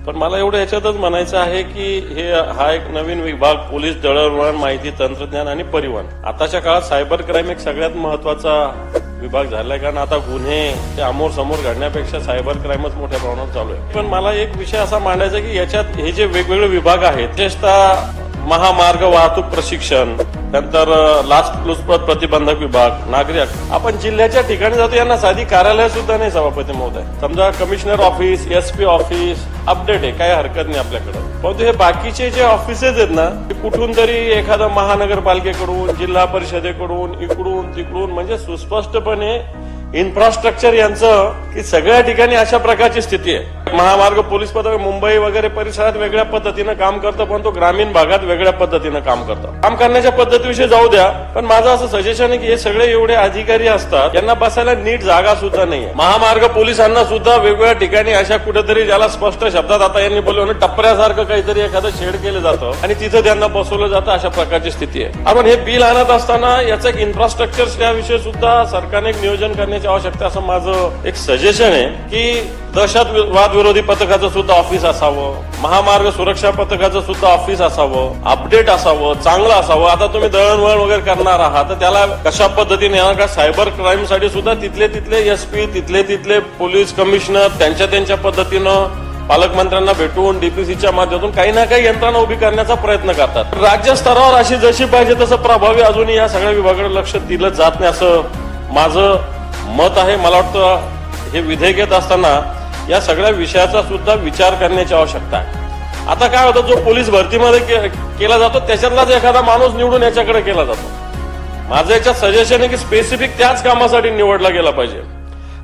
पण मला एवढं याच्यातच म्हणायचं आहे की हा एक नवीन विभाग पोलीस दळणवळण माहिती तंत्रज्ञान आणि परिवहन आताच्या काळात सायबर क्राईम एक सगळ्यात महत्वाचा विभाग झालाय, कारण आता गुन्हे ते अमोर समोर घडण्यापेक्षा सायबर क्राईमच मोठ्या प्रमाणात चालू आहे. पण मला एक विषय असा मांडायचा की याच्यात हे जे वेगवेगळे विभाग आहेत, विशेषतः महामार्ग वाहतूक प्रशिक्षण, नंतर लाचलुचपत प्रतिबंधक विभाग, नागरिक, आपण जिल्ह्याच्या ठिकाणी जातो, यांना साधी कार्यालय सुद्धा नाही सभापती महोदय. समजा commissioner office, SP office update आहे, काही हरकत नाही आपल्याकडे. परंतु हे बाकीचे जे ऑफिसेस आहेत ना, ते कुठून तरी एखादा महानगरपालिकेकडून, जिल्हा परिषदेकडून, इकडून तिकडून, म्हणजे सुस्पष्टपणे इन्फ्रास्ट्रक्चर यांचं की सगळ्या ठिकाणी अशा प्रकारची स्थिती आहे. महामार्ग पोलीस पथक मुंबई वगैरे परिसरात वेगळ्या पद्धतीनं काम करतं, पण तो ग्रामीण भागात वेगळ्या पद्धतीनं काम करतं. काम करण्याच्या पद्धतीविषयी जाऊ द्या, पण माझं असं सजेशन आहे की हे सगळे एवढे अधिकारी असतात, यांना बसायला नीट जागा सुद्धा नाहीये. महामार्ग पोलिसांना सुद्धा वेगवेगळ्या ठिकाणी अशा कुठेतरी ज्याला स्पष्ट शब्दात आता यांनी बोलवलं टपऱ्यासारखं काहीतरी एखादं शेड केलं जातं आणि तिथं त्यांना बसवलं जातं, अशा प्रकारची स्थिती आहे. आपण हे बिल आणत असताना याचं एक इन्फ्रास्ट्रक्चर त्याविषयी सुद्धा सरकारने एक नियोजन करण्याची आवश्यकता असं माझं एक सजेशन आहे की दहशतवाद विरोधी पथकाचं सुद्धा ऑफिस असावं, महामार्ग सुरक्षा पथकाचं सुद्धा ऑफिस असावं, अपडेट असावं, चांगलं असावं. आता तुम्ही दळणवळण वगैरे करणार आहात तर त्याला कशा पद्धतीने येणार का, सायबर क्राईम साठी सुद्धा तिथले एसपी, तिथले पोलीस कमिशनर त्यांच्या पद्धतीनं पालकमंत्र्यांना भेटून डीपीसीच्या माध्यमातून काही ना काही यंत्रणा उभी करण्याचा प्रयत्न करतात. राज्य स्तरावर अशी जशी पाहिजे तसं प्रभावी अजूनही या सगळ्या विभागाकडे लक्ष दिलं जात नाही असं माझं मत आहे. मला वाटतं हे विधेयक येत असताना या सगळ्या विषयाचा सुद्धा विचार करण्याची आवश्यकता आहे. आता काय होतं, जो पोलीस भरतीमध्ये केला जातो त्याच्यातलाच एखादा माणूस निवडून याच्याकडे केला जातो. माझं याच्यात सजेशन आहे की स्पेसिफिक त्याच कामासाठी निवडला गेला पाहिजे.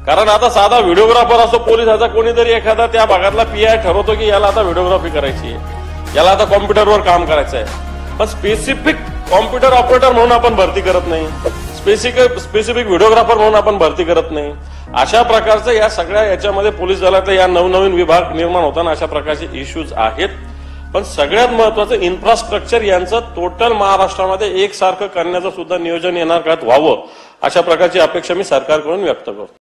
कारण आता साधा व्हिडिओग्राफर असो पोलिसाचा, कोणीतरी एखादा त्या भागातला पीआय ठरवतो की याला आता व्हिडिओग्राफी करायची आहे, याला आता कॉम्प्युटरवर काम करायचं आहे. पण स्पेसिफिक कॉम्प्युटर ऑपरेटर म्हणून आपण भरती करत नाही, स्पेसिफिक व्हिडिओग्राफर म्हणून आपण भरती करत नाही. अशा प्रकारचं या सगळ्या याच्यामध्ये पोलीस दलातले या नवनवीन विभाग निर्माण होताना अशा प्रकारचे इश्यूज आहेत. पण सगळ्यात महत्वाचं इन्फ्रास्ट्रक्चर यांचं टोटल महाराष्ट्रामध्ये एकसारखं करण्याचं सुद्धा नियोजन येणार काळात व्हावं, अशा प्रकारची अपेक्षा मी सरकारकडून व्यक्त करतो.